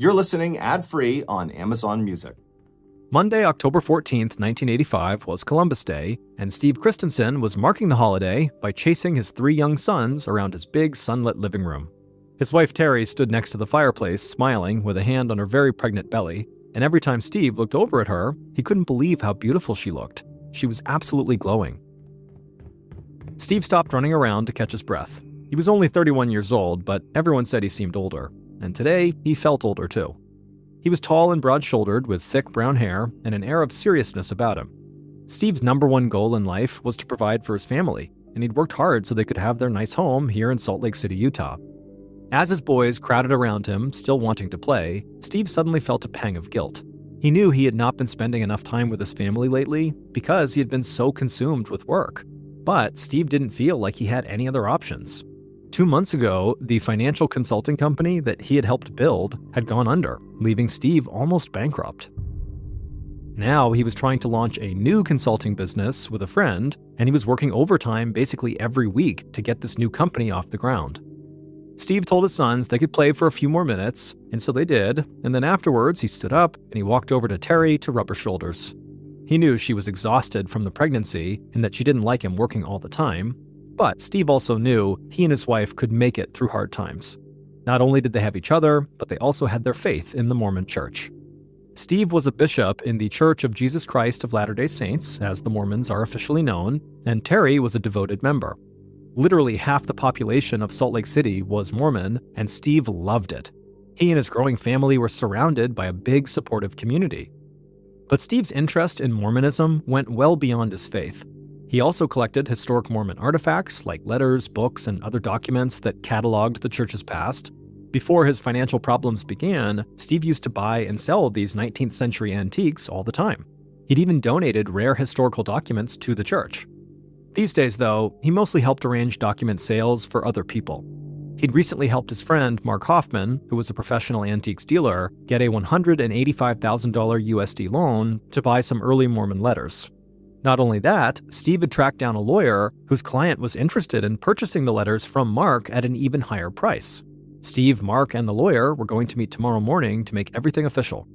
You're listening ad-free on Amazon Music. Monday, October 14th, 1985 was Columbus Day, and Steve Christensen was marking the holiday by chasing his 3 young sons around his big sunlit living room. His wife Terry stood next to the fireplace, smiling with a hand on her very pregnant belly, and every time Steve looked over at her, he couldn't believe how beautiful she looked. She was absolutely glowing. Steve stopped running around to catch his breath. He was only 31 years old, but everyone said he seemed older, and today he felt older too. He was tall and broad-shouldered with thick brown hair and an air of seriousness about him. Steve's number one goal in life was to provide for his family, and he'd worked hard so they could have their nice home here in Salt Lake City, Utah. As his boys crowded around him, still wanting to play, Steve suddenly felt a pang of guilt. He knew he had not been spending enough time with his family lately because he had been so consumed with work. But Steve didn't feel like he had any other options. 2 months ago, the financial consulting company that he had helped build had gone under, leaving Steve almost bankrupt. Now he was trying to launch a new consulting business with a friend, and he was working overtime basically every week to get this new company off the ground. Steve told his sons they could play for a few more minutes, and so they did, and then afterwards he stood up and he walked over to Terry to rub her shoulders. He knew she was exhausted from the pregnancy and that she didn't like him working all the time, but Steve also knew he and his wife could make it through hard times. Not only did they have each other, but they also had their faith in the Mormon Church. Steve was a bishop in the Church of Jesus Christ of Latter-day Saints, as the Mormons are officially known, and Terry was a devoted member. Literally half the population of Salt Lake City was Mormon, and Steve loved it. He and his growing family were surrounded by a big supportive community. But Steve's interest in Mormonism went well beyond his faith. He also collected historic Mormon artifacts like letters, books, and other documents that cataloged the church's past. Before his financial problems began, Steve used to buy and sell these 19th century antiques all the time. He'd even donated rare historical documents to the church. These days, though, he mostly helped arrange document sales for other people. He'd recently helped his friend Mark Hoffman, who was a professional antiques dealer, get a $185,000 USD loan to buy some early Mormon letters. Not only that, Steve had tracked down a lawyer whose client was interested in purchasing the letters from Mark at an even higher price. Steve, Mark, and the lawyer were going to meet tomorrow morning to make everything official.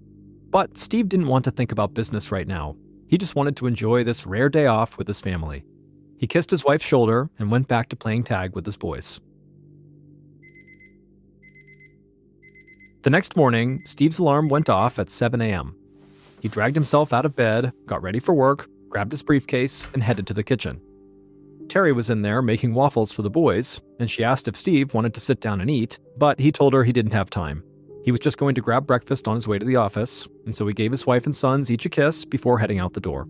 But Steve didn't want to think about business right now. He just wanted to enjoy this rare day off with his family. He kissed his wife's shoulder and went back to playing tag with his boys. The next morning, Steve's alarm went off at 7 a.m. He dragged himself out of bed, got ready for work, grabbed his briefcase, and headed to the kitchen. Terry was in there making waffles for the boys, and she asked if Steve wanted to sit down and eat, but he told her he didn't have time. He was just going to grab breakfast on his way to the office, and so he gave his wife and sons each a kiss before heading out the door.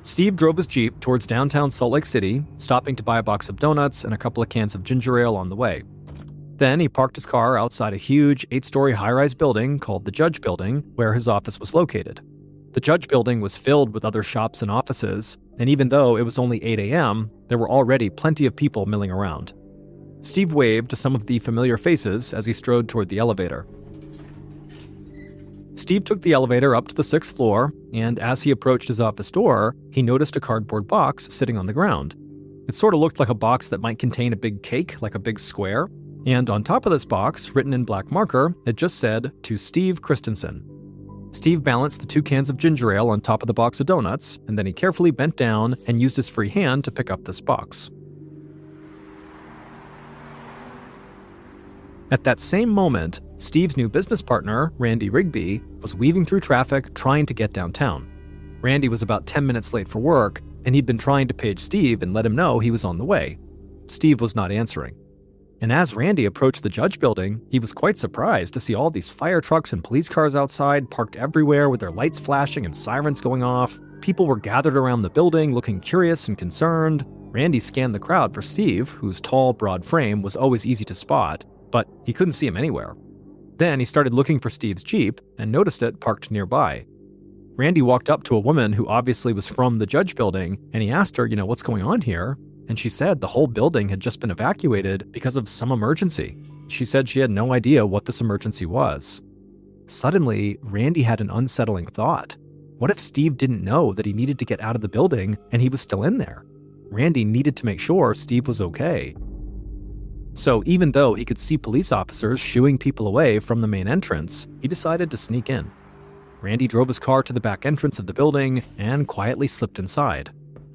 Steve drove his Jeep towards downtown Salt Lake City, stopping to buy a box of donuts and a couple of cans of ginger ale on the way. Then he parked his car outside a huge 8-story high-rise building called the Judge Building, where his office was located. The Judge Building was filled with other shops and offices, and even though it was only 8 a.m., there were already plenty of people milling around. Steve waved to some of the familiar faces as he strode toward the elevator. Steve took the elevator up to the 6th floor, and as he approached his office door, he noticed a cardboard box sitting on the ground. It sort of looked like a box that might contain a big cake, like a big square, and on top of this box, written in black marker, it just said, "To Steve Christensen." Steve balanced the 2 cans of ginger ale on top of the box of donuts, and then he carefully bent down and used his free hand to pick up this box. At that same moment, Steve's new business partner, Randy Rigby, was weaving through traffic trying to get downtown. Randy was about 10 minutes late for work, and he'd been trying to page Steve and let him know he was on the way. Steve was not answering. And as Randy approached the Judge Building, he was quite surprised to see all these fire trucks and police cars outside, parked everywhere with their lights flashing and sirens going off. People were gathered around the building, looking curious and concerned. Randy scanned the crowd for Steve, whose tall, broad frame was always easy to spot, but he couldn't see him anywhere. Then he started looking for Steve's Jeep and noticed it parked nearby. Randy walked up to a woman who obviously was from the Judge Building, and he asked her, what's going on here? And she said the whole building had just been evacuated because of some emergency. She said she had no idea what this emergency was. Suddenly, Randy had an unsettling thought. What if Steve didn't know that he needed to get out of the building and he was still in there? Randy needed to make sure Steve was okay. So even though he could see police officers shooing people away from the main entrance, he decided to sneak in. Randy drove his car to the back entrance of the building and quietly slipped inside.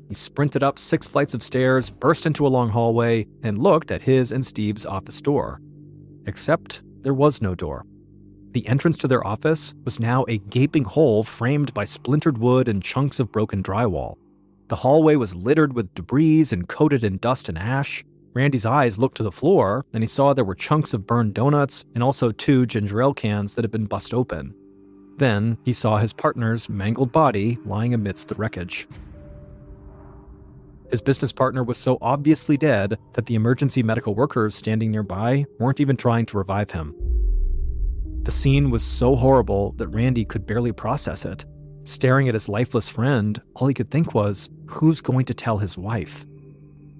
He sprinted up 6 flights of stairs, burst into a long hallway, and looked at his and Steve's office door. Except there was no door. The entrance to their office was now a gaping hole framed by splintered wood and chunks of broken drywall. The hallway was littered with debris and coated in dust and ash. Randy's eyes looked to the floor, and he saw there were chunks of burned donuts and also 2 ginger ale cans that had been bust open. Then he saw his partner's mangled body lying amidst the wreckage. His business partner was so obviously dead that the emergency medical workers standing nearby weren't even trying to revive him. The scene was so horrible that Randy could barely process it. Staring at his lifeless friend, all he could think was, who's going to tell his wife?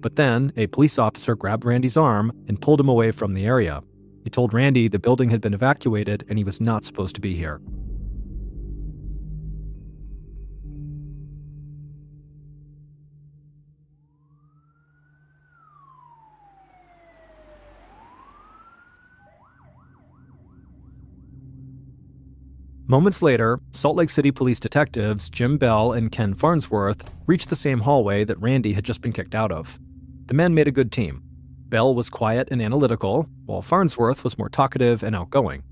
But then, a police officer grabbed Randy's arm and pulled him away from the area. He told Randy the building had been evacuated and he was not supposed to be here. Moments later, Salt Lake City police detectives Jim Bell and Ken Farnsworth reached the same hallway that Randy had just been kicked out of. The men made a good team. Bell was quiet and analytical, while Farnsworth was more talkative and outgoing.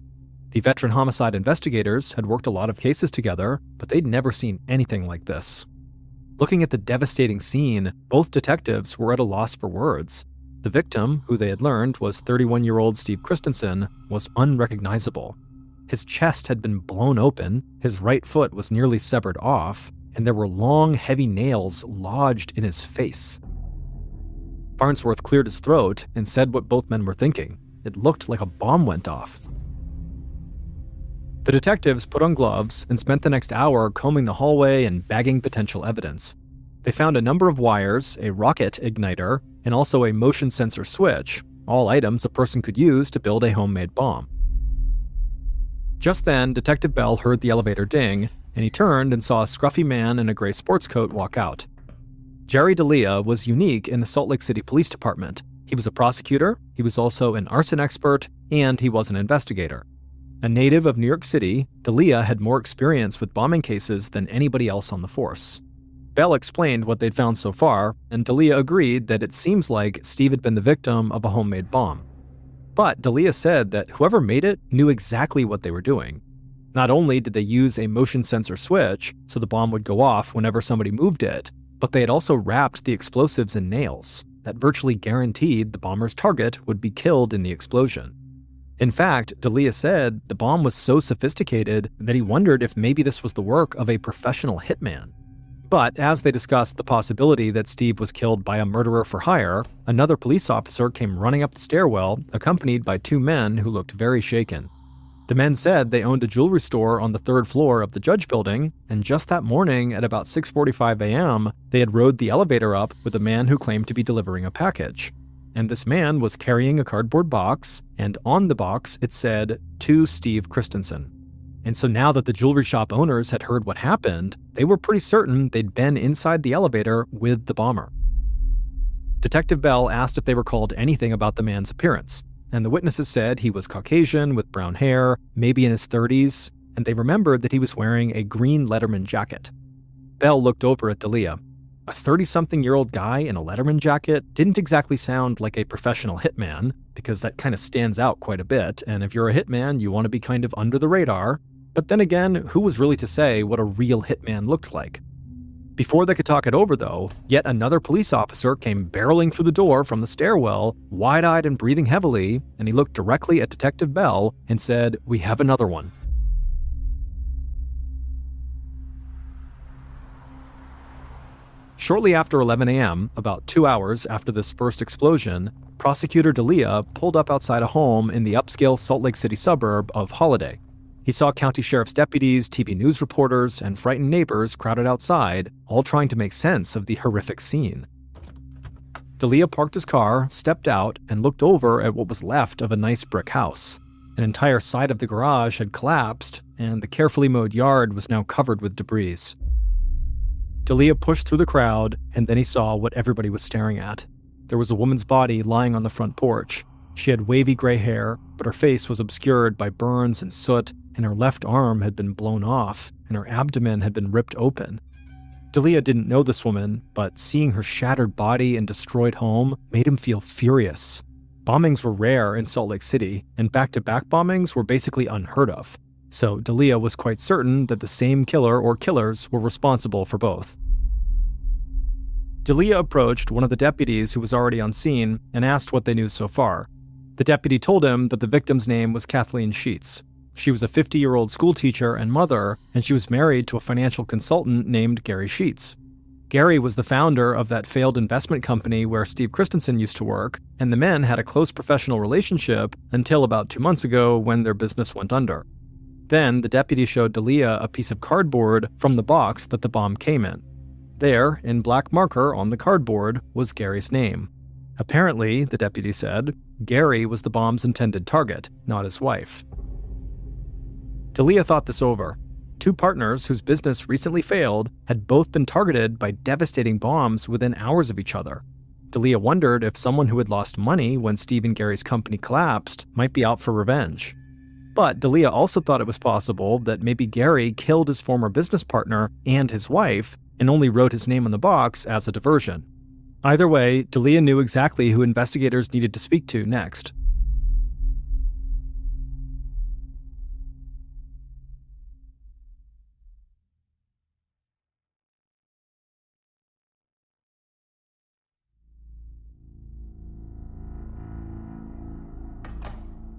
The veteran homicide investigators had worked a lot of cases together, but they'd never seen anything like this. Looking at the devastating scene, both detectives were at a loss for words. The victim, who they had learned was 31-year-old Steve Christensen, was unrecognizable. His chest had been blown open, his right foot was nearly severed off, and there were long, heavy nails lodged in his face. Farnsworth cleared his throat and said what both men were thinking. It looked like a bomb went off. The detectives put on gloves and spent the next hour combing the hallway and bagging potential evidence. They found a number of wires, a rocket igniter, and also a motion sensor switch, all items a person could use to build a homemade bomb. Just then, Detective Bell heard the elevator ding, and he turned and saw a scruffy man in a gray sports coat walk out. Jerry D'Elia was unique in the Salt Lake City Police Department. He was a prosecutor, he was also an arson expert, and he was an investigator. A native of New York City, D'Elia had more experience with bombing cases than anybody else on the force. Bell explained what they'd found so far, and D'Elia agreed that it seems like Steve had been the victim of a homemade bomb. But D'Elia said that whoever made it knew exactly what they were doing. Not only did they use a motion sensor switch so the bomb would go off whenever somebody moved it, but they had also wrapped the explosives in nails that virtually guaranteed the bomber's target would be killed in the explosion. In fact, D'Elia said the bomb was so sophisticated that he wondered if maybe this was the work of a professional hitman. But as they discussed the possibility that Steve was killed by a murderer for hire, another police officer came running up the stairwell, accompanied by 2 men who looked very shaken. The men said they owned a jewelry store on the 3rd floor of the Judge Building, and just that morning at about 6:45 a.m., they had rode the elevator up with a man who claimed to be delivering a package. And this man was carrying a cardboard box, and on the box it said, "To Steve Christensen." And so now that the jewelry shop owners had heard what happened, they were pretty certain they'd been inside the elevator with the bomber. Detective Bell asked if they recalled anything about the man's appearance, and the witnesses said he was Caucasian with brown hair, maybe in his 30s, and they remembered that he was wearing a green Letterman jacket. Bell looked over at D'Elia. A 30-something-year-old guy in a Letterman jacket didn't exactly sound like a professional hitman, because that kind of stands out quite a bit, and if you're a hitman, you want to be kind of under the radar. But then again, who was really to say what a real hitman looked like? Before they could talk it over, though, yet another police officer came barreling through the door from the stairwell, wide-eyed and breathing heavily, and he looked directly at Detective Bell and said, "We have another one." Shortly after 11 a.m., about 2 hours after this first explosion, Prosecutor D'Elia pulled up outside a home in the upscale Salt Lake City suburb of Holiday. He saw county sheriff's deputies, TV news reporters, and frightened neighbors crowded outside, all trying to make sense of the horrific scene. D'Elia parked his car, stepped out, and looked over at what was left of a nice brick house. An entire side of the garage had collapsed, and the carefully mowed yard was now covered with debris. D'Elia pushed through the crowd, and then he saw what everybody was staring at. There was a woman's body lying on the front porch. She had wavy gray hair, but her face was obscured by burns and soot, and her left arm had been blown off, and her abdomen had been ripped open. D'Elia didn't know this woman, but seeing her shattered body and destroyed home made him feel furious. Bombings were rare in Salt Lake City, and back-to-back bombings were basically unheard of. So D'Elia was quite certain that the same killer or killers were responsible for both. D'Elia approached one of the deputies who was already on scene and asked what they knew so far. The deputy told him that the victim's name was Kathleen Sheets. She was a 50-year-old schoolteacher and mother, and she was married to a financial consultant named Gary Sheets. Gary was the founder of that failed investment company where Steve Christensen used to work, and the men had a close professional relationship until about 2 months ago when their business went under. Then, the deputy showed D'Elia a piece of cardboard from the box that the bomb came in. There, in black marker on the cardboard, was Gary's name. Apparently, the deputy said, Gary was the bomb's intended target, not his wife. D'Elia thought this over. 2 partners whose business recently failed had both been targeted by devastating bombs within hours of each other. D'Elia wondered if someone who had lost money when Steve and Gary's company collapsed might be out for revenge. But D'Elia also thought it was possible that maybe Gary killed his former business partner and his wife and only wrote his name on the box as a diversion. Either way, D'Elia knew exactly who investigators needed to speak to next.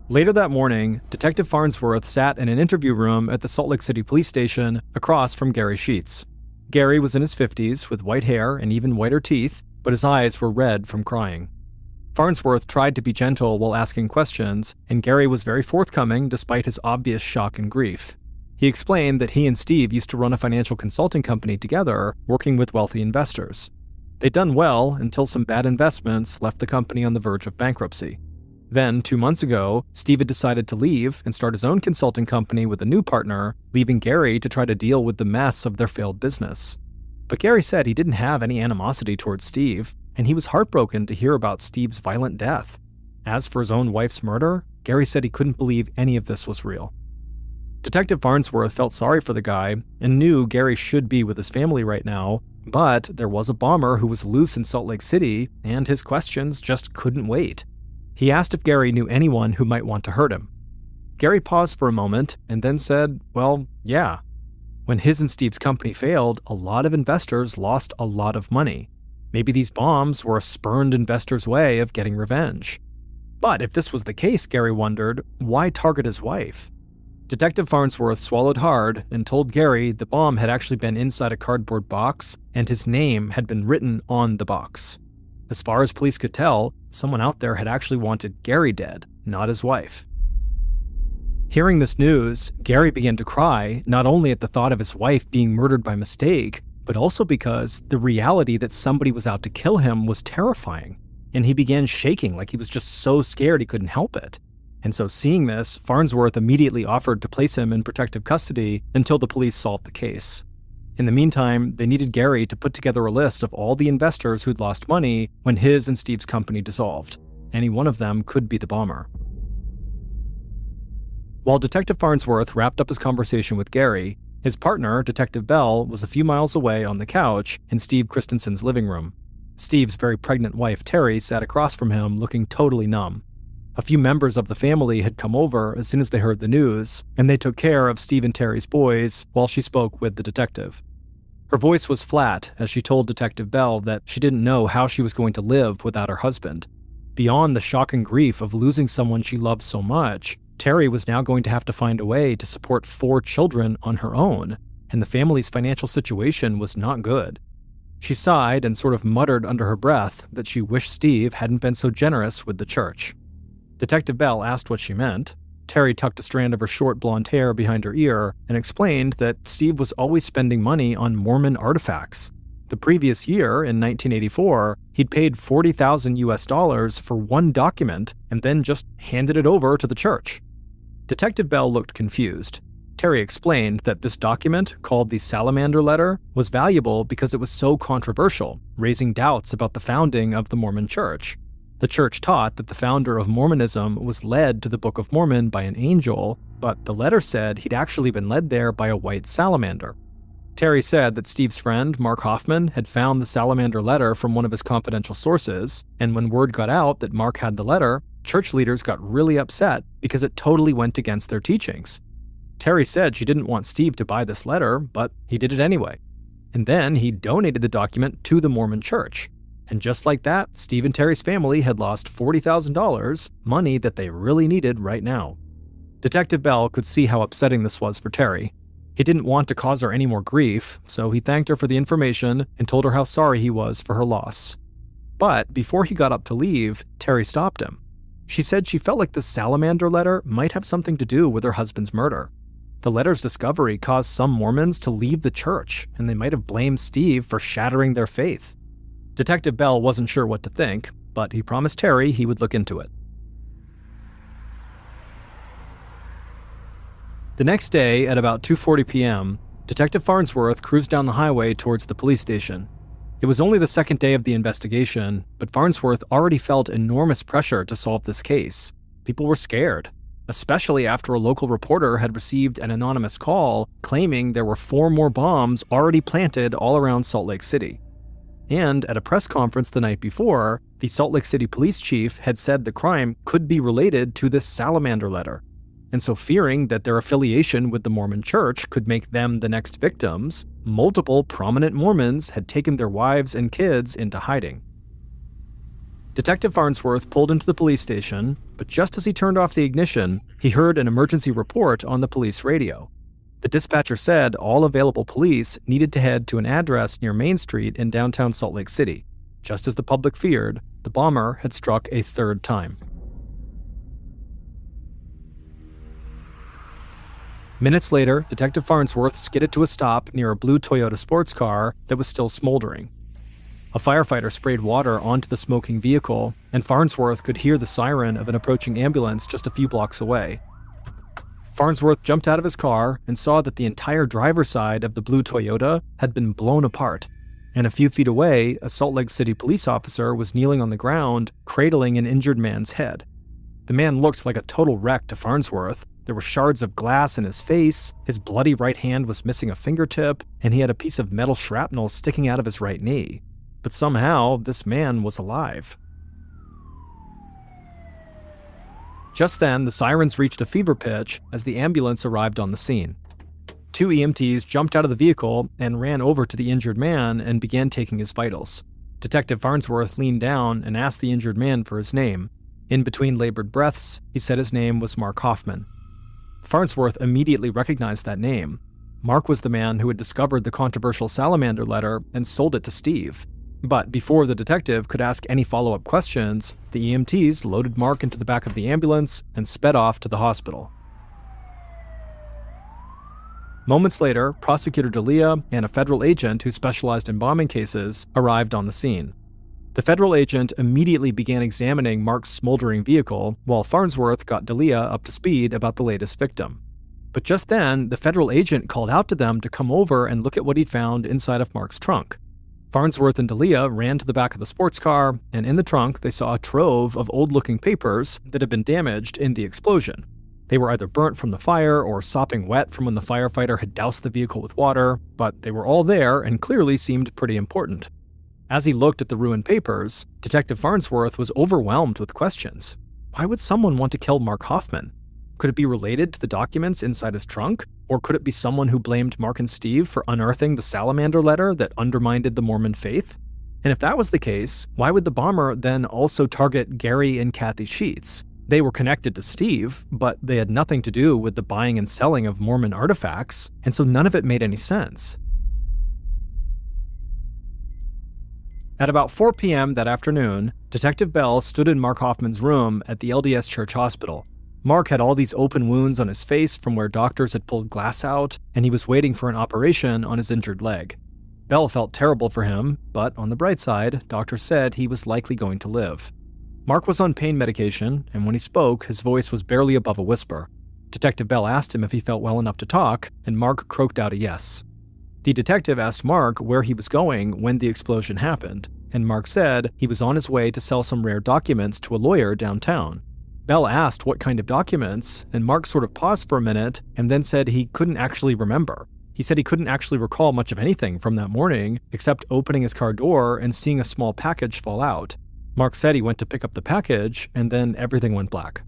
Later that morning, Detective Farnsworth sat in an interview room at the Salt Lake City police station across from Gary Sheets. Gary was in his 50s with white hair and even whiter teeth, but his eyes were red from crying. Farnsworth tried to be gentle while asking questions, and Gary was very forthcoming despite his obvious shock and grief. He explained that he and Steve used to run a financial consulting company together, working with wealthy investors. They'd done well until some bad investments left the company on the verge of bankruptcy. Then, 2 months ago, Steve had decided to leave and start his own consulting company with a new partner, leaving Gary to try to deal with the mess of their failed business. But Gary said he didn't have any animosity towards Steve, and he was heartbroken to hear about Steve's violent death. As for his own wife's murder, Gary said he couldn't believe any of this was real. Detective Farnsworth felt sorry for the guy and knew Gary should be with his family right now, but there was a bomber who was loose in Salt Lake City, and his questions just couldn't wait. He asked if Gary knew anyone who might want to hurt him. Gary paused for a moment and then said, well, yeah. When his and Steve's company failed, a lot of investors lost a lot of money. Maybe these bombs were a spurned investor's way of getting revenge. But if this was the case, Gary wondered, why target his wife? Detective Farnsworth swallowed hard and told Gary the bomb had actually been inside a cardboard box and his name had been written on the box. As far as police could tell, someone out there had actually wanted Gary dead, not his wife. Hearing this news, Gary began to cry, not only at the thought of his wife being murdered by mistake, but also because the reality that somebody was out to kill him was terrifying, and he began shaking like he was just so scared he couldn't help it. And so seeing this, Farnsworth immediately offered to place him in protective custody until the police solved the case. In the meantime, they needed Gary to put together a list of all the investors who'd lost money when his and Steve's company dissolved. Any one of them could be the bomber. While Detective Farnsworth wrapped up his conversation with Gary, his partner, Detective Bell, was a few miles away on the couch in Steve Christensen's living room. Steve's very pregnant wife, Terry, sat across from him looking totally numb. A few members of the family had come over as soon as they heard the news, and they took care of Steve and Terry's boys while she spoke with the detective. Her voice was flat as she told Detective Bell that she didn't know how she was going to live without her husband. Beyond the shock and grief of losing someone she loved so much, Terry was now going to have to find a way to support 4 children on her own, and the family's financial situation was not good. She sighed and sort of muttered under her breath that she wished Steve hadn't been so generous with the church. Detective Bell asked what she meant. Terry tucked a strand of her short blonde hair behind her ear and explained that Steve was always spending money on Mormon artifacts. The previous year, in 1984, he'd paid $40,000 for one document and then just handed it over to the church. Detective Bell looked confused. Terry explained that this document, called the Salamander Letter, was valuable because it was so controversial, raising doubts about the founding of the Mormon Church. The church taught that the founder of Mormonism was led to the Book of Mormon by an angel, but the letter said he'd actually been led there by a white salamander. Terry said that Steve's friend, Mark Hoffman, had found the salamander letter from one of his confidential sources, and when word got out that Mark had the letter, church leaders got really upset because it totally went against their teachings. Terry said she didn't want Steve to buy this letter, but he did it anyway. And then he donated the document to the Mormon church. And just like that, Steve and Terry's family had lost $40,000, money that they really needed right now. Detective Bell could see how upsetting this was for Terry. He didn't want to cause her any more grief, so he thanked her for the information and told her how sorry he was for her loss. But before he got up to leave, Terry stopped him. She said she felt like the salamander letter might have something to do with her husband's murder. The letter's discovery caused some Mormons to leave the church, and they might have blamed Steve for shattering their faith. Detective Bell wasn't sure what to think, but he promised Terry he would look into it. The next day, at about 2:40 p.m., Detective Farnsworth cruised down the highway towards the police station. It was only the second day of the investigation, but Farnsworth already felt enormous pressure to solve this case. People were scared, especially after a local reporter had received an anonymous call claiming there were 4 more bombs already planted all around Salt Lake City. And at a press conference the night before, the Salt Lake City police chief had said the crime could be related to this salamander letter. And so, fearing that their affiliation with the Mormon church could make them the next victims, multiple prominent Mormons had taken their wives and kids into hiding. Detective Farnsworth pulled into the police station, but just as he turned off the ignition, he heard an emergency report on the police radio. The dispatcher said all available police needed to head to an address near Main Street in downtown Salt Lake City. Just as the public feared, the bomber had struck a third time. Minutes later, Detective Farnsworth skidded to a stop near a blue Toyota sports car that was still smoldering. A firefighter sprayed water onto the smoking vehicle, and Farnsworth could hear the siren of an approaching ambulance just a few blocks away. Farnsworth jumped out of his car and saw that the entire driver's side of the blue Toyota had been blown apart, and a few feet away, a Salt Lake City police officer was kneeling on the ground, cradling an injured man's head. The man looked like a total wreck to Farnsworth. There were shards of glass in his face, his bloody right hand was missing a fingertip, and he had a piece of metal shrapnel sticking out of his right knee. But somehow, this man was alive. Just then, the sirens reached a fever pitch as the ambulance arrived on the scene. 2 EMTs jumped out of the vehicle and ran over to the injured man and began taking his vitals. Detective Farnsworth leaned down and asked the injured man for his name. In between labored breaths, he said his name was Mark Hoffman. Farnsworth immediately recognized that name. Mark was the man who had discovered the controversial salamander letter and sold it to Steve. But before the detective could ask any follow-up questions, the EMTs loaded Mark into the back of the ambulance and sped off to the hospital. Moments later, Prosecutor D'Elia and a federal agent who specialized in bombing cases arrived on the scene. The federal agent immediately began examining Mark's smoldering vehicle, while Farnsworth got D'Elia up to speed about the latest victim. But just then, the federal agent called out to them to come over and look at what he'd found inside of Mark's trunk. Farnsworth and D'Elia ran to the back of the sports car, and in the trunk they saw a trove of old-looking papers that had been damaged in the explosion. They were either burnt from the fire or sopping wet from when the firefighter had doused the vehicle with water, but they were all there and clearly seemed pretty important. As he looked at the ruined papers, Detective Farnsworth was overwhelmed with questions. Why would someone want to kill Mark Hoffman? Could it be related to the documents inside his trunk? Or could it be someone who blamed Mark and Steve for unearthing the salamander letter that undermined the Mormon faith? And if that was the case, why would the bomber then also target Gary and Kathy Sheets? They were connected to Steve, but they had nothing to do with the buying and selling of Mormon artifacts, and so none of it made any sense. At about 4 p.m. that afternoon, Detective Bell stood in Mark Hoffman's room at the LDS Church Hospital. Mark had all these open wounds on his face from where doctors had pulled glass out, and he was waiting for an operation on his injured leg. Bell felt terrible for him, but on the bright side, doctors said he was likely going to live. Mark was on pain medication, and when he spoke, his voice was barely above a whisper. Detective Bell asked him if he felt well enough to talk, and Mark croaked out a yes. The detective asked Mark where he was going when the explosion happened, and Mark said he was on his way to sell some rare documents to a lawyer downtown. Bell asked what kind of documents, and Mark sort of paused for a minute and then said he couldn't actually remember. He said he couldn't actually recall much of anything from that morning except opening his car door and seeing a small package fall out. Mark said he went to pick up the package, and then everything went black.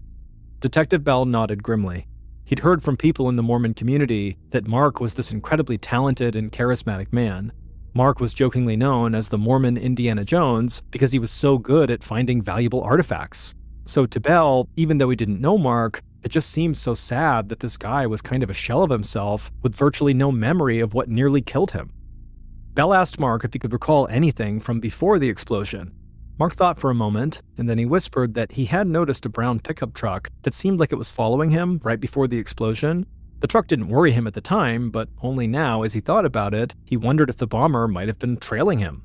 Detective Bell nodded grimly. He'd heard from people in the Mormon community that Mark was this incredibly talented and charismatic man. Mark was jokingly known as the Mormon Indiana Jones because he was so good at finding valuable artifacts. So to Bell, even though he didn't know Mark, it just seemed so sad that this guy was kind of a shell of himself with virtually no memory of what nearly killed him. Bell asked Mark if he could recall anything from before the explosion. Mark thought for a moment, and then he whispered that he had noticed a brown pickup truck that seemed like it was following him right before the explosion. The truck didn't worry him at the time, but only now, as he thought about it, he wondered if the bomber might have been trailing him.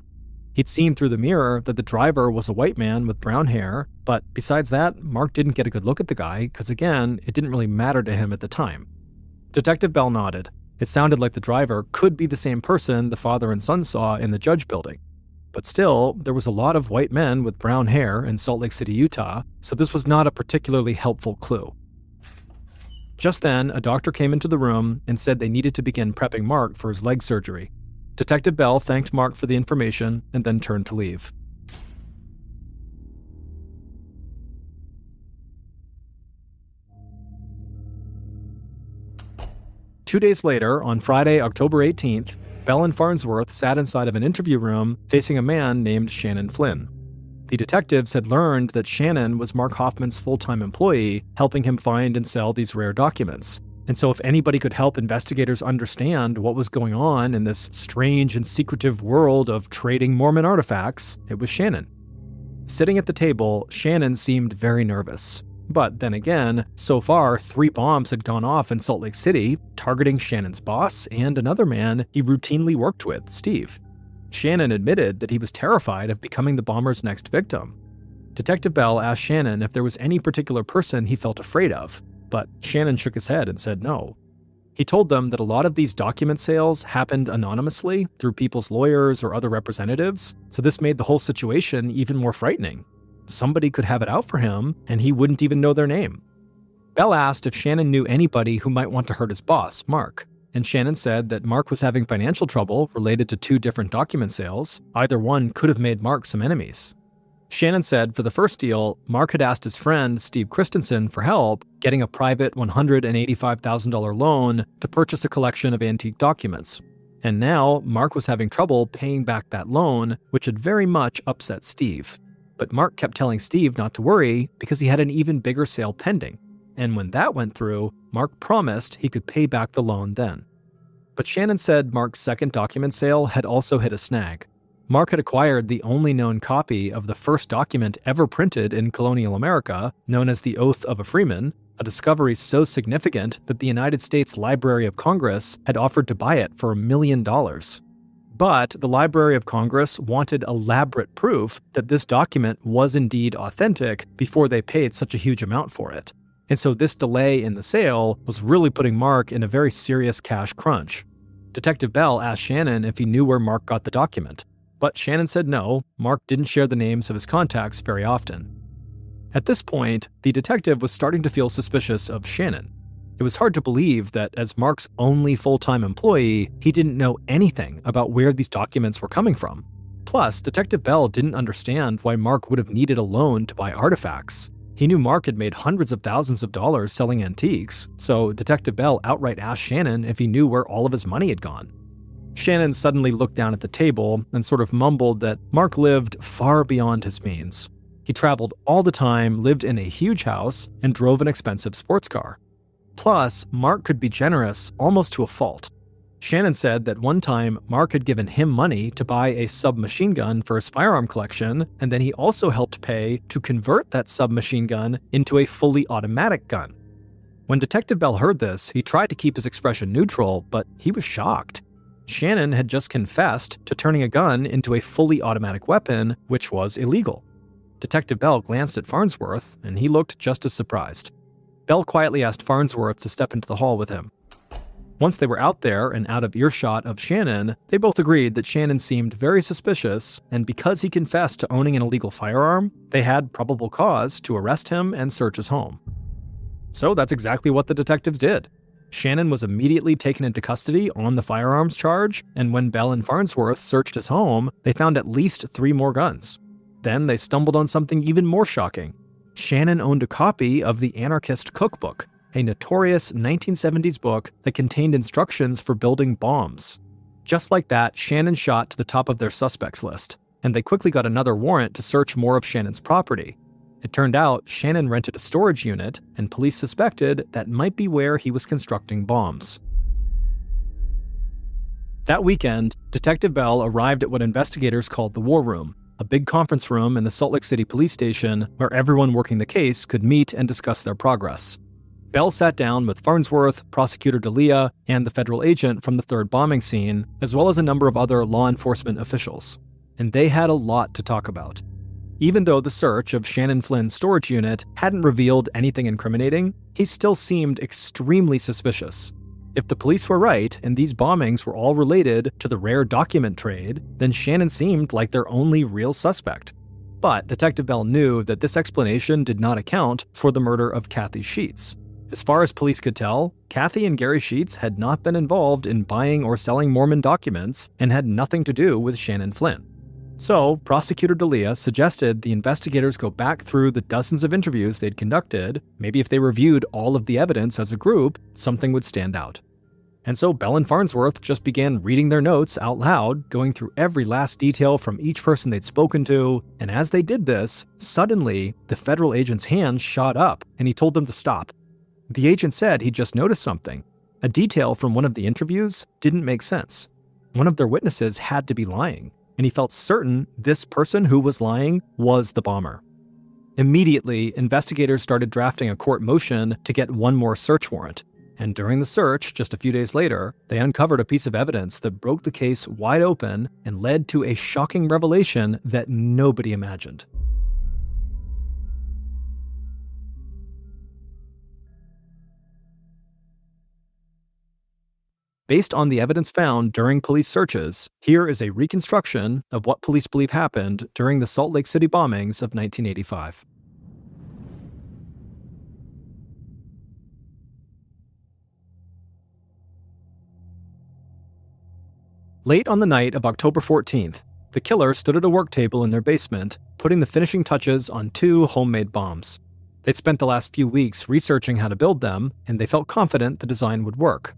He'd seen through the mirror that the driver was a white man with brown hair, but besides that, Mark didn't get a good look at the guy because, again, it didn't really matter to him at the time. Detective Bell nodded. It sounded like the driver could be the same person the father and son saw in the Judge building. But still, there was a lot of white men with brown hair in Salt Lake City, Utah, so this was not a particularly helpful clue. Just then, a doctor came into the room and said they needed to begin prepping Mark for his leg surgery. Detective Bell thanked Mark for the information and then turned to leave. Two days later, on Friday, October 18th, Bell and Farnsworth sat inside of an interview room facing a man named Shannon Flynn. The detectives had learned that Shannon was Mark Hoffman's full-time employee, helping him find and sell these rare documents. And so if anybody could help investigators understand what was going on in this strange and secretive world of trading Mormon artifacts, it was Shannon. Sitting at the table, Shannon seemed very nervous. But then again, so far 3 bombs had gone off in Salt Lake City, targeting Shannon's boss and another man he routinely worked with, Steve. Shannon admitted that he was terrified of becoming the bomber's next victim. Detective Bell asked Shannon if there was any particular person he felt afraid of, but Shannon shook his head and said no. He told them that a lot of these document sales happened anonymously through people's lawyers or other representatives, so this made the whole situation even more frightening. Somebody could have it out for him, and he wouldn't even know their name. Bell asked if Shannon knew anybody who might want to hurt his boss, Mark, and Shannon said that Mark was having financial trouble related to 2 different document sales. Either one could have made Mark some enemies. Shannon said for the first deal, Mark had asked his friend Steve Christensen for help getting a private $185,000 loan to purchase a collection of antique documents. And now, Mark was having trouble paying back that loan, which had very much upset Steve. But Mark kept telling Steve not to worry because he had an even bigger sale pending. And when that went through, Mark promised he could pay back the loan then. But Shannon said Mark's second document sale had also hit a snag. Mark had acquired the only known copy of the first document ever printed in colonial America, known as the Oath of a Freeman, a discovery so significant that the United States Library of Congress had offered to buy it for $1 million. But the Library of Congress wanted elaborate proof that this document was indeed authentic before they paid such a huge amount for it. And so this delay in the sale was really putting Mark in a very serious cash crunch. Detective Bell asked Shannon if he knew where Mark got the document. But Shannon said no, Mark didn't share the names of his contacts very often. At this point, the detective was starting to feel suspicious of Shannon. It was hard to believe that as Mark's only full-time employee, he didn't know anything about where these documents were coming from. Plus, Detective Bell didn't understand why Mark would have needed a loan to buy artifacts. He knew Mark had made hundreds of thousands of dollars selling antiques, so Detective Bell outright asked Shannon if he knew where all of his money had gone. Shannon suddenly looked down at the table and sort of mumbled that Mark lived far beyond his means. He traveled all the time, lived in a huge house, and drove an expensive sports car. Plus, Mark could be generous almost to a fault. Shannon said that one time Mark had given him money to buy a submachine gun for his firearm collection, and then he also helped pay to convert that submachine gun into a fully automatic gun. When Detective Bell heard this, he tried to keep his expression neutral, but he was shocked. Shannon had just confessed to turning a gun into a fully automatic weapon, which was illegal. Detective Bell glanced at Farnsworth, and he looked just as surprised. Bell quietly asked Farnsworth to step into the hall with him. Once they were out there and out of earshot of Shannon, they both agreed that Shannon seemed very suspicious, and because he confessed to owning an illegal firearm, they had probable cause to arrest him and search his home. So that's exactly what the detectives did. Shannon was immediately taken into custody on the firearms charge, and when Bell and Farnsworth searched his home, they found at least 3 more guns. Then they stumbled on something even more shocking. Shannon owned a copy of the Anarchist Cookbook, a notorious 1970s book that contained instructions for building bombs. Just like that, Shannon shot to the top of their suspects list, and they quickly got another warrant to search more of Shannon's property. It turned out Shannon rented a storage unit, and police suspected that might be where he was constructing bombs. That weekend, Detective Bell arrived at what investigators called the War Room, a big conference room in the Salt Lake City police station where everyone working the case could meet and discuss their progress. Bell sat down with Farnsworth, Prosecutor D'Elia, and the federal agent from the 3rd bombing scene, as well as a number of other law enforcement officials. And they had a lot to talk about. Even though the search of Shannon Flynn's storage unit hadn't revealed anything incriminating, he still seemed extremely suspicious. If the police were right and these bombings were all related to the rare document trade, then Shannon seemed like their only real suspect. But Detective Bell knew that this explanation did not account for the murder of Kathy Sheets. As far as police could tell, Kathy and Gary Sheets had not been involved in buying or selling Mormon documents and had nothing to do with Shannon Flynn. So, Prosecutor D'Elia suggested the investigators go back through the dozens of interviews they'd conducted. Maybe if they reviewed all of the evidence as a group, something would stand out. And so Bell and Farnsworth just began reading their notes out loud, going through every last detail from each person they'd spoken to, and as they did this, suddenly, the federal agent's hand shot up, and he told them to stop. The agent said he just noticed something. A detail from one of the interviews didn't make sense. One of their witnesses had to be lying, and he felt certain this person who was lying was the bomber. Immediately, investigators started drafting a court motion to get one more search warrant. And during the search, just a few days later, they uncovered a piece of evidence that broke the case wide open and led to a shocking revelation that nobody imagined. Based on the evidence found during police searches, here is a reconstruction of what police believe happened during the Salt Lake City bombings of 1985. Late on the night of October 14th, the killer stood at a work table in their basement, putting the finishing touches on 2 homemade bombs. They'd spent the last few weeks researching how to build them, and they felt confident the design would work.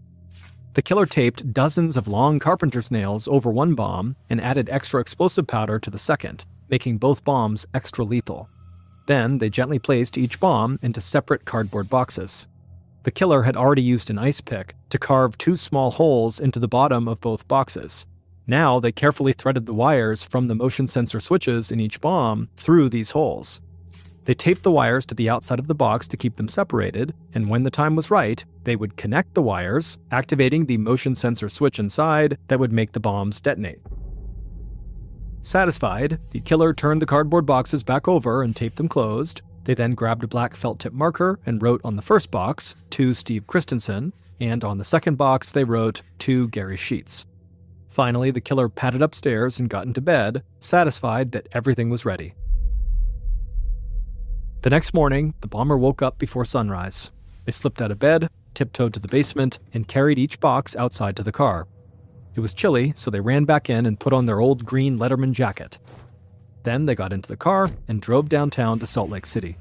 The killer taped dozens of long carpenter's nails over one bomb and added extra explosive powder to the second, making both bombs extra lethal. Then they gently placed each bomb into separate cardboard boxes. The killer had already used an ice pick to carve 2 small holes into the bottom of both boxes. Now they carefully threaded the wires from the motion sensor switches in each bomb through these holes. They taped the wires to the outside of the box to keep them separated, and when the time was right, they would connect the wires, activating the motion sensor switch inside that would make the bombs detonate. Satisfied, the killer turned the cardboard boxes back over and taped them closed. They then grabbed a black felt tip marker and wrote on the first box, "To Steve Christensen," and on the second box they wrote, "To Gary Sheets." Finally, the killer padded upstairs and got into bed, satisfied that everything was ready. The next morning, the bomber woke up before sunrise. They slipped out of bed, tiptoed to the basement, and carried each box outside to the car. It was chilly, so they ran back in and put on their old green letterman jacket. Then they got into the car and drove downtown to Salt Lake City.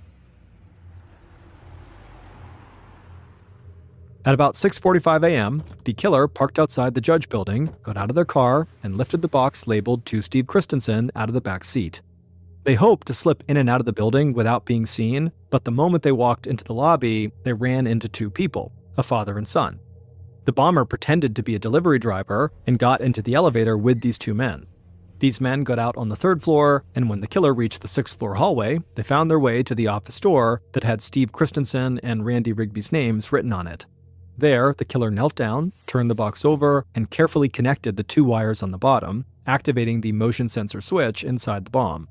At about 6:45 a.m., the killer parked outside the judge building, got out of their car, and lifted the box labeled "To Steve Christensen" out of the back seat. They hoped to slip in and out of the building without being seen, but the moment they walked into the lobby, they ran into 2 people, a father and son. The bomber pretended to be a delivery driver and got into the elevator with these 2 men. These men got out on the 3rd floor, and when the killer reached the 6th floor hallway, they found their way to the office door that had Steve Christensen and Randy Rigby's names written on it. There, the killer knelt down, turned the box over, and carefully connected the 2 wires on the bottom, activating the motion sensor switch inside the bomb.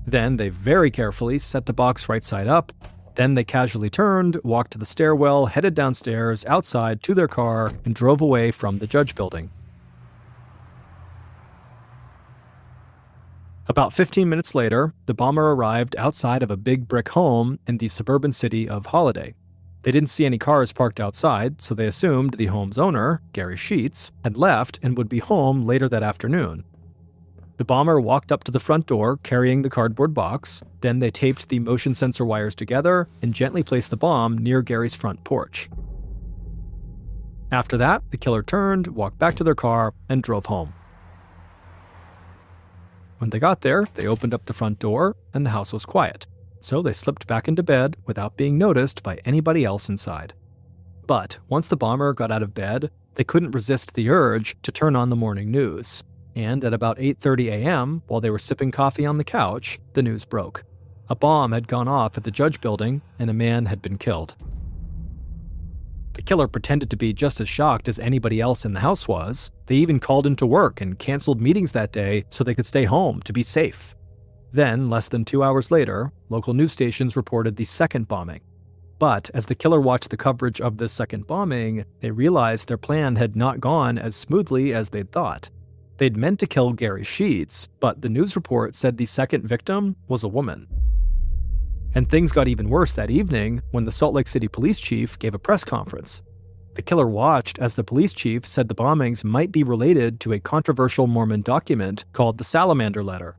Then they very carefully set the box right side up, Then they casually turned, walked to the stairwell, headed downstairs, outside to their car, and drove away from the Judge Building. About 15 minutes later, the bomber arrived outside of a big brick home in the suburban city of Holiday. They didn't see any cars parked outside, so they assumed the home's owner, Gary Sheets, had left and would be home later that afternoon. The bomber walked up to the front door carrying the cardboard box. Then they taped the motion sensor wires together and gently placed the bomb near Gary's front porch. After that, the killer turned, walked back to their car, and drove home. When they got there, they opened up the front door, and the house was quiet. So they slipped back into bed without being noticed by anybody else inside. But once the bomber got out of bed, they couldn't resist the urge to turn on the morning news. And at about 8:30 a.m., while they were sipping coffee on the couch, the news broke. A bomb had gone off at the Judge Building, and a man had been killed. The killer pretended to be just as shocked as anybody else in the house was. They even called into work and canceled meetings that day so they could stay home to be safe. Then, less than 2 hours later, local news stations reported the second bombing. But as the killer watched the coverage of this second bombing, they realized their plan had not gone as smoothly as they'd thought. They'd meant to kill Gary Sheets, but the news report said the second victim was a woman. And things got even worse that evening when the Salt Lake City police chief gave a press conference. The killer watched as the police chief said the bombings might be related to a controversial Mormon document called the Salamander Letter.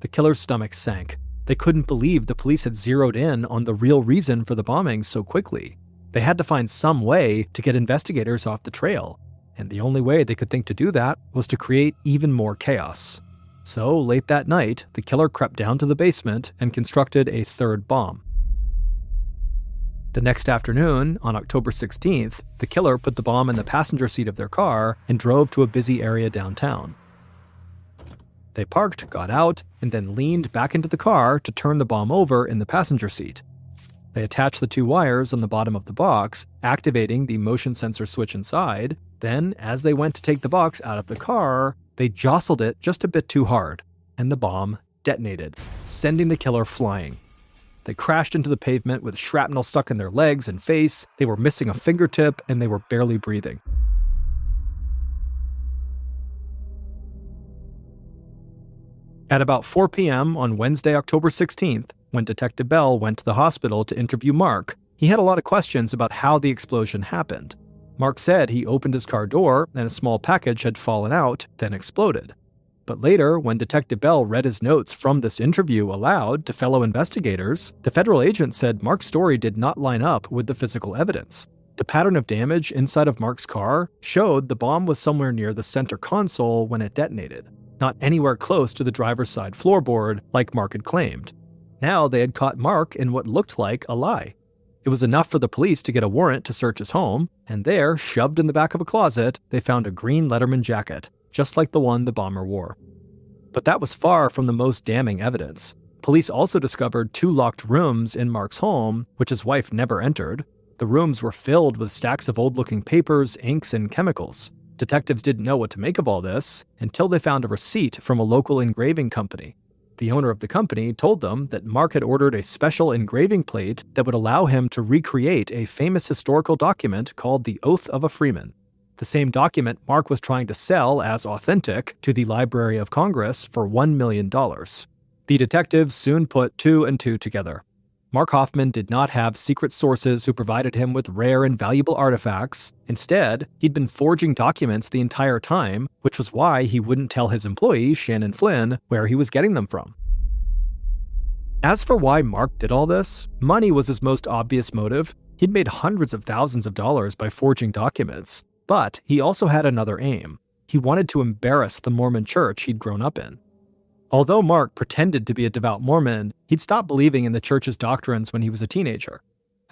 The killer's stomach sank. They couldn't believe the police had zeroed in on the real reason for the bombings so quickly. They had to find some way to get investigators off the trail. And the only way they could think to do that was to create even more chaos. So, late that night, the killer crept down to the basement and constructed a third bomb. The next afternoon, on October 16th, the killer put the bomb in the passenger seat of their car and drove to a busy area downtown. They parked, got out, and then leaned back into the car to turn the bomb over in the passenger seat. They attached the two wires on the bottom of the box, activating the motion sensor switch inside. Then, as they went to take the box out of the car, they jostled it just a bit too hard, and the bomb detonated, sending the killer flying. They crashed into the pavement with shrapnel stuck in their legs and face. They were missing a fingertip, and they were barely breathing. At about 4 p.m. on Wednesday, October 16th, when Detective Bell went to the hospital to interview Mark, he had a lot of questions about how the explosion happened. Mark said he opened his car door and a small package had fallen out, then exploded. But later, when Detective Bell read his notes from this interview aloud to fellow investigators, the federal agent said Mark's story did not line up with the physical evidence. The pattern of damage inside of Mark's car showed the bomb was somewhere near the center console when it detonated, not anywhere close to the driver's side floorboard like Mark had claimed. Now they had caught Mark in what looked like a lie. It was enough for the police to get a warrant to search his home, and there, shoved in the back of a closet, they found a green letterman jacket, just like the one the bomber wore. But that was far from the most damning evidence. Police also discovered 2 locked rooms in Mark's home, which his wife never entered. The rooms were filled with stacks of old-looking papers, inks, and chemicals. Detectives didn't know what to make of all this until they found a receipt from a local engraving company. The owner of the company told them that Mark had ordered a special engraving plate that would allow him to recreate a famous historical document called the Oath of a Freeman. The same document Mark was trying to sell as authentic to the Library of Congress for $1 million. The detectives soon put 2 and 2 together. Mark Hoffman did not have secret sources who provided him with rare and valuable artifacts. Instead, he'd been forging documents the entire time, which was why he wouldn't tell his employee, Shannon Flynn, where he was getting them from. As for why Mark did all this, money was his most obvious motive. He'd made hundreds of thousands of dollars by forging documents. But he also had another aim. He wanted to embarrass the Mormon church he'd grown up in. Although Mark pretended to be a devout Mormon, he'd stopped believing in the church's doctrines when he was a teenager.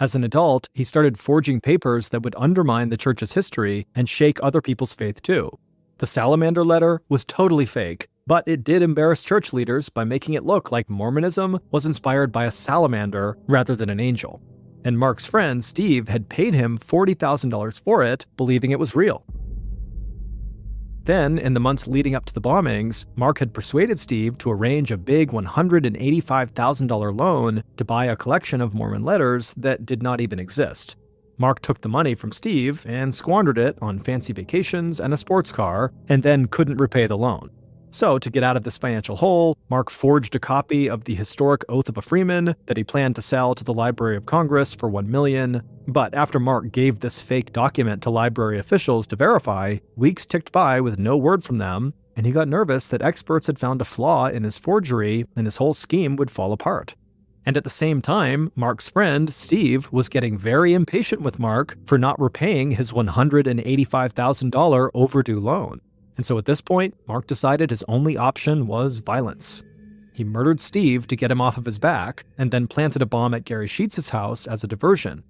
As an adult, he started forging papers that would undermine the church's history and shake other people's faith too. The Salamander Letter was totally fake, but it did embarrass church leaders by making it look like Mormonism was inspired by a salamander rather than an angel. And Mark's friend, Steve, had paid him $40,000 for it, believing it was real. Then, in the months leading up to the bombings, Mark had persuaded Steve to arrange a big $185,000 loan to buy a collection of Mormon letters that did not even exist. Mark took the money from Steve and squandered it on fancy vacations and a sports car, and then couldn't repay the loan. So, to get out of this financial hole, Mark forged a copy of the historic Oath of a Freeman that he planned to sell to the Library of Congress for $1 million. But after Mark gave this fake document to library officials to verify, weeks ticked by with no word from them, and he got nervous that experts had found a flaw in his forgery and his whole scheme would fall apart. And at the same time, Mark's friend, Steve, was getting very impatient with Mark for not repaying his $185,000 overdue loan. And so at this point, Mark decided his only option was violence. He murdered Steve to get him off of his back, and then planted a bomb at Gary Sheets' house as a diversion.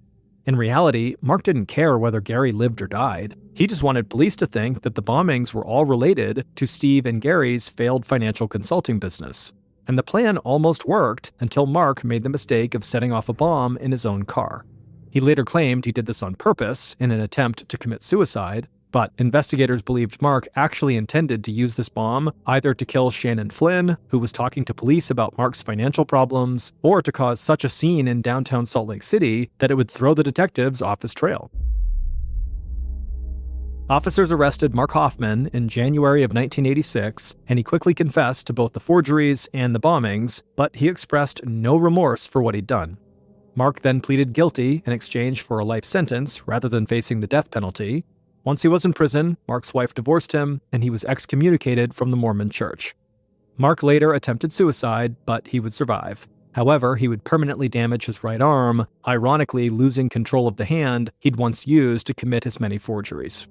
In reality, Mark didn't care whether Gary lived or died. He just wanted police to think that the bombings were all related to Steve and Gary's failed financial consulting business. And the plan almost worked until Mark made the mistake of setting off a bomb in his own car. He later claimed he did this on purpose in an attempt to commit suicide, but investigators believed Mark actually intended to use this bomb either to kill Shannon Flynn, who was talking to police about Mark's financial problems, or to cause such a scene in downtown Salt Lake City that it would throw the detectives off his trail. Officers arrested Mark Hoffman in January of 1986, and he quickly confessed to both the forgeries and the bombings, but he expressed no remorse for what he'd done. Mark then pleaded guilty in exchange for a life sentence rather than facing the death penalty. Once he was in prison, Mark's wife divorced him, and he was excommunicated from the Mormon Church. Mark later attempted suicide, but he would survive. However, he would permanently damage his right arm, ironically losing control of the hand he'd once used to commit his many forgeries.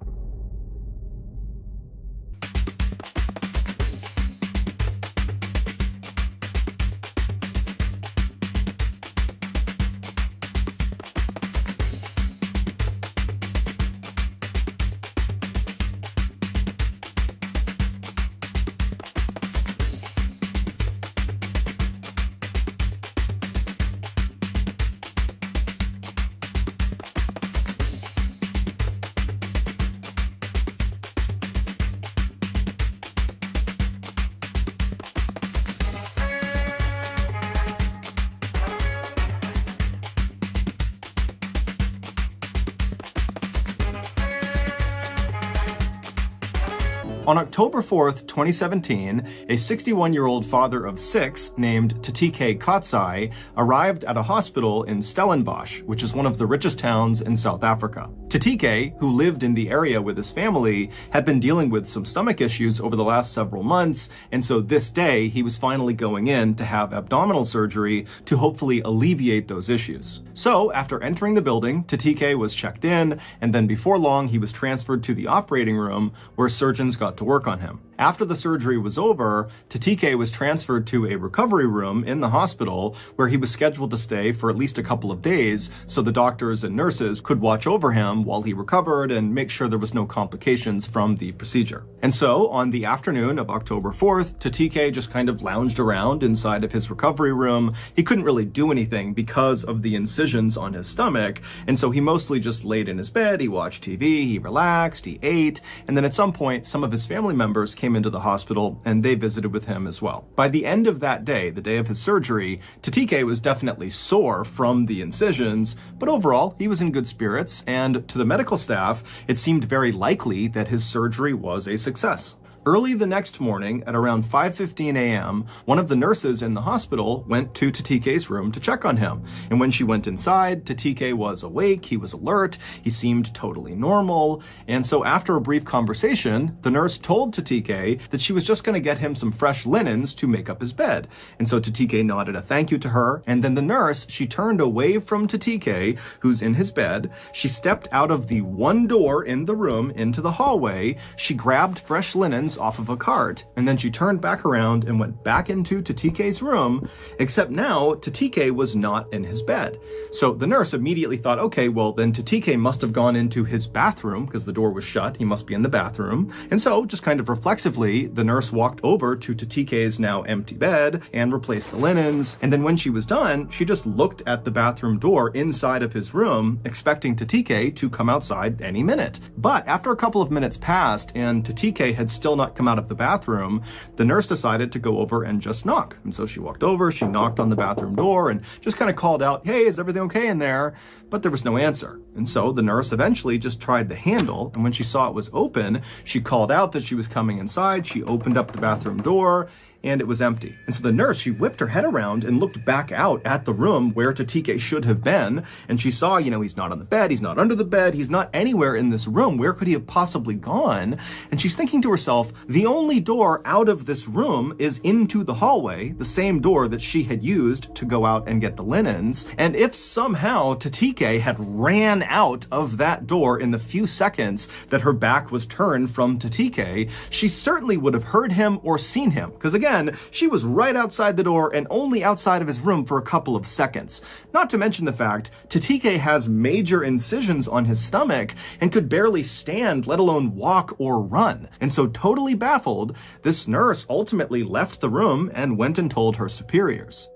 On October 4th, 2017, a 61-year-old father of 6 named Tatike Katsai arrived at a hospital in Stellenbosch, which is one of the richest towns in South Africa. Tatike, who lived in the area with his family, had been dealing with some stomach issues over the last several months, and so this day he was finally going in to have abdominal surgery to hopefully alleviate those issues. So, after entering the building, Tatike was checked in, and then before long he was transferred to the operating room where surgeons got to work on him. After the surgery was over, Tatike was transferred to a recovery room in the hospital where he was scheduled to stay for at least a couple of days so the doctors and nurses could watch over him while he recovered and make sure there was no complications from the procedure. And so, on the afternoon of October 4th, Tatike just kind of lounged around inside of his recovery room. He couldn't really do anything because of the incisions on his stomach, and so he mostly just laid in his bed, he watched TV, he relaxed, he ate, and then at some point, some of his family members came into the hospital and they visited with him as well. By the end of that day, the day of his surgery, Tatike was definitely sore from the incisions, but overall, he was in good spirits, and to the medical staff, it seemed very likely that his surgery was a success. Early the next morning, at around 5:15 a.m., one of the nurses in the hospital went to Tatike's room to check on him. And when she went inside, Tatike was awake, he was alert, he seemed totally normal. And so after a brief conversation, the nurse told Tatike that she was just going to get him some fresh linens to make up his bed. And so Tatike nodded a thank you to her, and then the nurse, she turned away from Tatike, who's in his bed. She stepped out of the one door in the room into the hallway. She grabbed fresh linens linens off of a cart, and then she turned back around and went back into Tatike's room, except now Tatike was not in his bed. So the nurse immediately thought, okay, well then Tatike must have gone into his bathroom because the door was shut. He must be in the bathroom. And so just kind of reflexively, the nurse walked over to Tatike's now empty bed and replaced the linens. And then when she was done, she just looked at the bathroom door inside of his room, expecting Tatike to come outside any minute. But after a couple of minutes passed and Tatike had still not come out of the bathroom, the nurse decided to go over and just knock. And so she walked over, she knocked on the bathroom door and just kind of called out, hey, is everything okay in there? But there was no answer. And so the nurse eventually just tried the handle, and when she saw it was open, she called out that she was coming inside. She opened up the bathroom door, and it was empty. And so the nurse, she whipped her head around and looked back out at the room where Tatike should have been. And she saw, he's not on the bed, he's not under the bed, he's not anywhere in this room. Where could he have possibly gone? And she's thinking to herself, the only door out of this room is into the hallway, the same door that she had used to go out and get the linens. And if somehow Tatike had ran out of that door in the few seconds that her back was turned from Tatike, she certainly would have heard him or seen him. Because again, she was right outside the door and only outside of his room for a couple of seconds. Not to mention the fact Tatike has major incisions on his stomach and could barely stand, let alone walk or run. And so totally baffled, this nurse ultimately left the room and went and told her superiors.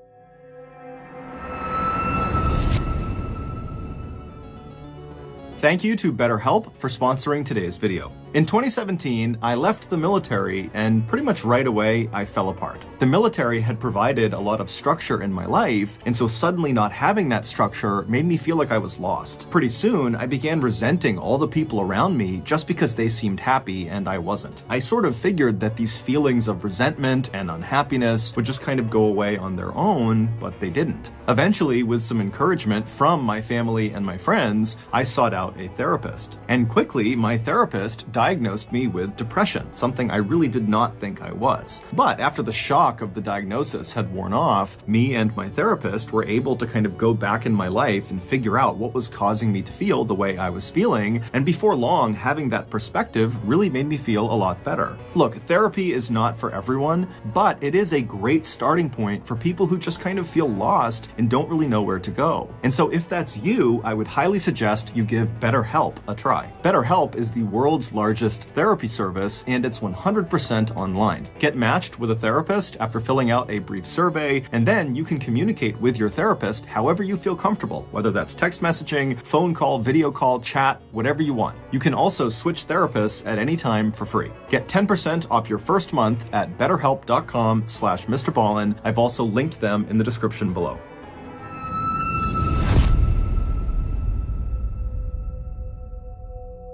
Thank you to BetterHelp for sponsoring today's video. In 2017, I left the military and pretty much right away, I fell apart. The military had provided a lot of structure in my life, and so suddenly not having that structure made me feel like I was lost. Pretty soon, I began resenting all the people around me just because they seemed happy and I wasn't. I sort of figured that these feelings of resentment and unhappiness would just kind of go away on their own, but they didn't. Eventually, with some encouragement from my family and my friends, I sought out a therapist. And quickly, my therapist diagnosed me with depression, something I really did not think I was. But after the shock of the diagnosis had worn off, me and my therapist were able to kind of go back in my life and figure out what was causing me to feel the way I was feeling, and before long, having that perspective really made me feel a lot better. Look, therapy is not for everyone, but it is a great starting point for people who just kind of feel lost and don't really know where to go. And so if that's you, I would highly suggest you give BetterHelp a try. BetterHelp is the world's largest therapy service, and it's 100% online. Get matched with a therapist after filling out a brief survey, and then you can communicate with your therapist however you feel comfortable, whether that's text messaging, phone call, video call, chat, whatever you want. You can also switch therapists at any time for free. Get 10% off your first month at betterhelp.com/MrBallen. I've also linked them in the description below.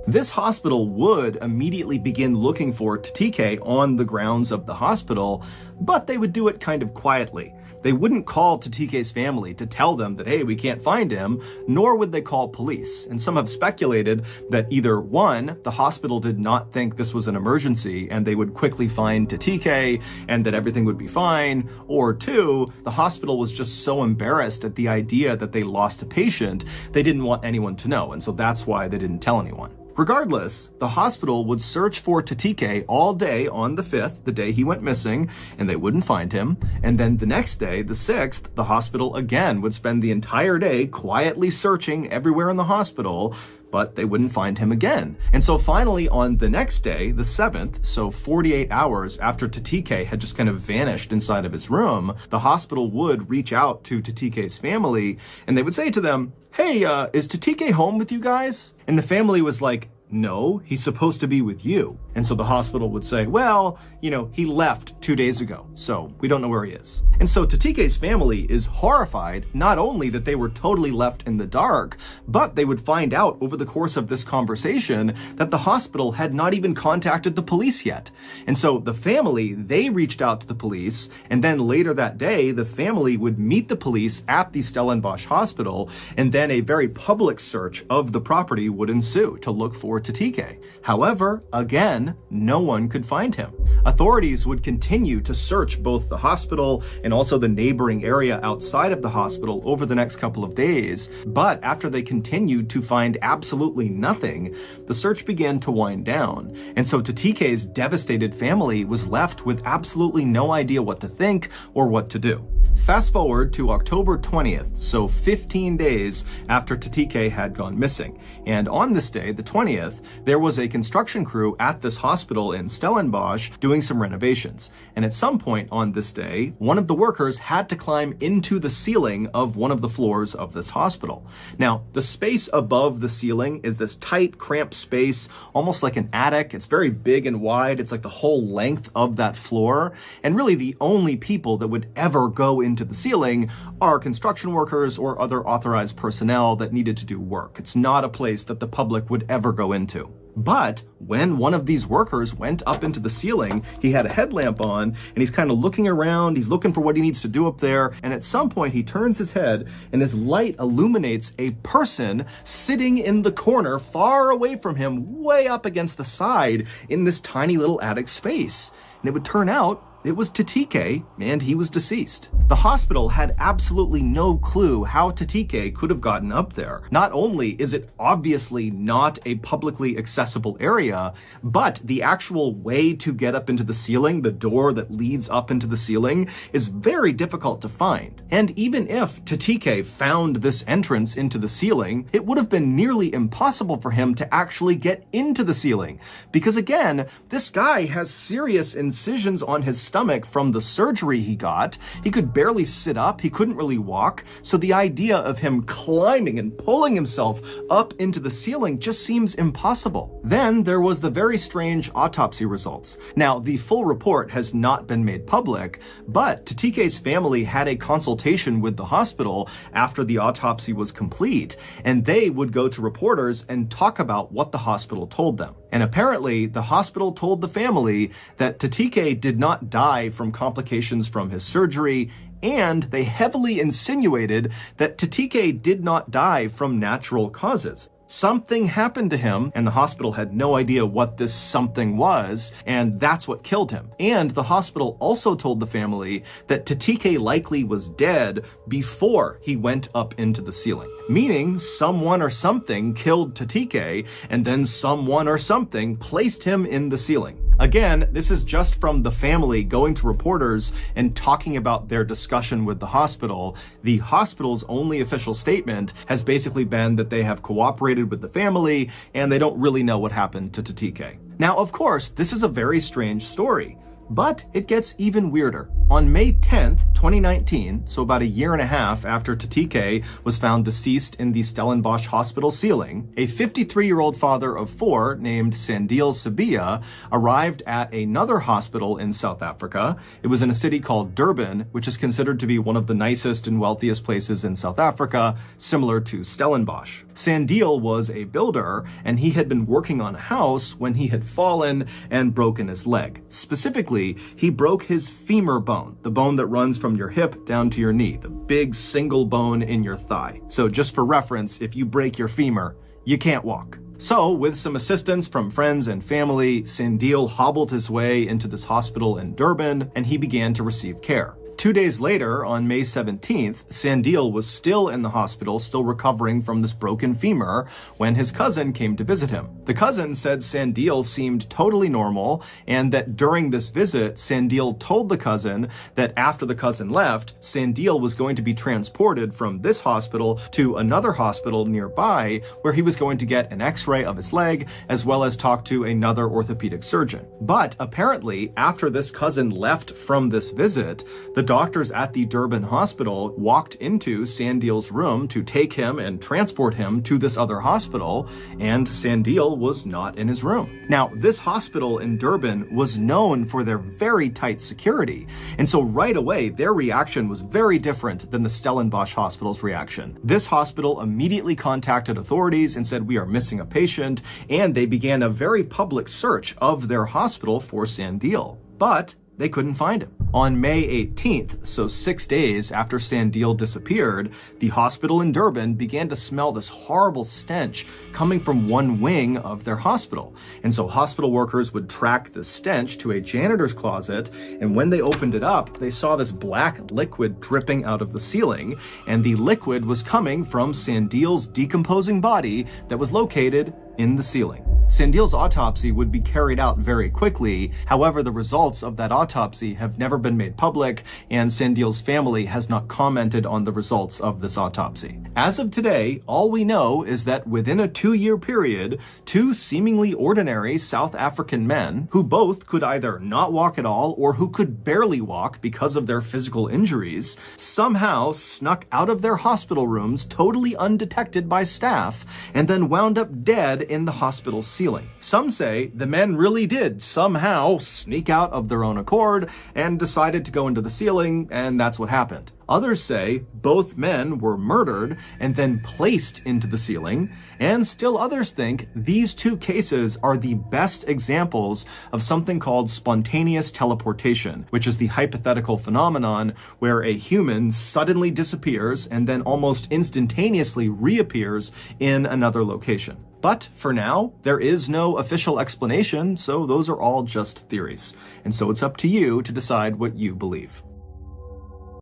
This hospital would immediately begin looking for Tatike on the grounds of the hospital, but they would do it kind of quietly. They wouldn't call Tatike's family to tell them that, hey, we can't find him, nor would they call police. And some have speculated that either one, the hospital did not think this was an emergency and they would quickly find Tatike and that everything would be fine, or two, the hospital was just so embarrassed at the idea that they lost a patient, they didn't want anyone to know, and so that's why they didn't tell anyone. Regardless, the hospital would search for Tatike all day on the 5th, the day he went missing, and they wouldn't find him. And then the next day, the 6th, the hospital again would spend the entire day quietly searching everywhere in the hospital, but they wouldn't find him again. And so finally on the next day, the 7th, so 48 hours after Tatike had just kind of vanished inside of his room, the hospital would reach out to Tatike's family and they would say to them, hey, is Tatike home with you guys? And the family was like, no, he's supposed to be with you. And so the hospital would say, well, he left 2 days ago, so we don't know where he is. And so Tatike's family is horrified, not only that they were totally left in the dark, but they would find out over the course of this conversation that the hospital had not even contacted the police yet. And so the family, they reached out to the police, and then later that day, the family would meet the police at the Stellenbosch hospital, and then a very public search of the property would ensue to look for Tatike. However, again, no one could find him. Authorities would continue to search both the hospital and also the neighboring area outside of the hospital over the next couple of days, but after they continued to find absolutely nothing, the search began to wind down, and so Tatike's devastated family was left with absolutely no idea what to think or what to do. Fast forward to October 20th, so 15 days after Tatike had gone missing. And on this day, the 20th, there was a construction crew at this hospital in Stellenbosch doing some renovations. And at some point on this day, one of the workers had to climb into the ceiling of one of the floors of this hospital. Now, the space above the ceiling is this tight, cramped space, almost like an attic. It's very big and wide. It's like the whole length of that floor. And really the only people that would ever go into the ceiling are construction workers or other authorized personnel that needed to do work. It's not a place that the public would ever go into. But when one of these workers went up into the ceiling, he had a headlamp on and he's kind of looking around. He's looking for what he needs to do up there. And at some point he turns his head and his light illuminates a person sitting in the corner far away from him, way up against the side in this tiny little attic space. And it would turn out it was Tatike, and he was deceased. The hospital had absolutely no clue how Tatike could have gotten up there. Not only is it obviously not a publicly accessible area, but the actual way to get up into the ceiling, the door that leads up into the ceiling, is very difficult to find. And even if Tatike found this entrance into the ceiling, it would have been nearly impossible for him to actually get into the ceiling. Because again, this guy has serious incisions on his stomach from the surgery he got. He could barely sit up. He couldn't really walk. So the idea of him climbing and pulling himself up into the ceiling just seems impossible. Then there was the very strange autopsy results. Now, the full report has not been made public, but Tatike's family had a consultation with the hospital after the autopsy was complete, and they would go to reporters and talk about what the hospital told them. And apparently, the hospital told the family that Tatike did not die from complications from his surgery, and they heavily insinuated that Tatike did not die from natural causes. Something happened to him, and the hospital had no idea what this something was, and that's what killed him. And the hospital also told the family that Tatike likely was dead before he went up into the ceiling. Meaning, someone or something killed Tatike, and then someone or something placed him in the ceiling. Again, this is just from the family going to reporters and talking about their discussion with the hospital. The hospital's only official statement has basically been that they have cooperated with the family and they don't really know what happened to Tatike. Now, of course, this is a very strange story, but it gets even weirder. On May 10th, 2019, so about a year and a half after Tatike was found deceased in the Stellenbosch hospital ceiling, a 53-year-old father of 4 named Sandile Sibiya arrived at another hospital in South Africa. It was in a city called Durban, which is considered to be one of the nicest and wealthiest places in South Africa, similar to Stellenbosch. Sandile was a builder, and he had been working on a house when he had fallen and broken his leg. Specifically, he broke his femur bone, the bone that runs from your hip down to your knee, the big single bone in your thigh. So just for reference, if you break your femur, you can't walk. So, with some assistance from friends and family, Sandile hobbled his way into this hospital in Durban, and he began to receive care. 2 days later, on May 17th, Sandile was still in the hospital, still recovering from this broken femur, when his cousin came to visit him. The cousin said Sandile seemed totally normal, and that during this visit, Sandile told the cousin that after the cousin left, Sandile was going to be transported from this hospital to another hospital nearby, where he was going to get an x-ray of his leg, as well as talk to another orthopedic surgeon. But apparently, after this cousin left from this visit, the doctors at the Durban hospital walked into Sandile's room to take him and transport him to this other hospital, and Sandile was not in his room. Now, this hospital in Durban was known for their very tight security, and so right away, their reaction was very different than the Stellenbosch hospital's reaction. This hospital immediately contacted authorities and said, "We are missing a patient," and they began a very public search of their hospital for Sandile. But they couldn't find him. On May 18th, so 6 days after Sandil disappeared, the hospital in Durban began to smell this horrible stench coming from one wing of their hospital. And so hospital workers would track the stench to a janitor's closet, and when they opened it up, they saw this black liquid dripping out of the ceiling, and the liquid was coming from Sandil's decomposing body that was located in the ceiling. Sandil's autopsy would be carried out very quickly. However, the results of that autopsy have never been made public, and Sandil's family has not commented on the results of this autopsy. As of today, all we know is that within a 2-year period, 2 seemingly ordinary South African men, who both could either not walk at all or who could barely walk because of their physical injuries, somehow snuck out of their hospital rooms totally undetected by staff and then wound up dead in the hospital ceiling. Some say the men really did somehow sneak out of their own accord and decided to go into the ceiling, and that's what happened. Others say both men were murdered and then placed into the ceiling, and still others think these 2 cases are the best examples of something called spontaneous teleportation, which is the hypothetical phenomenon where a human suddenly disappears and then almost instantaneously reappears in another location. But for now, there is no official explanation, so those are all just theories. And so it's up to you to decide what you believe.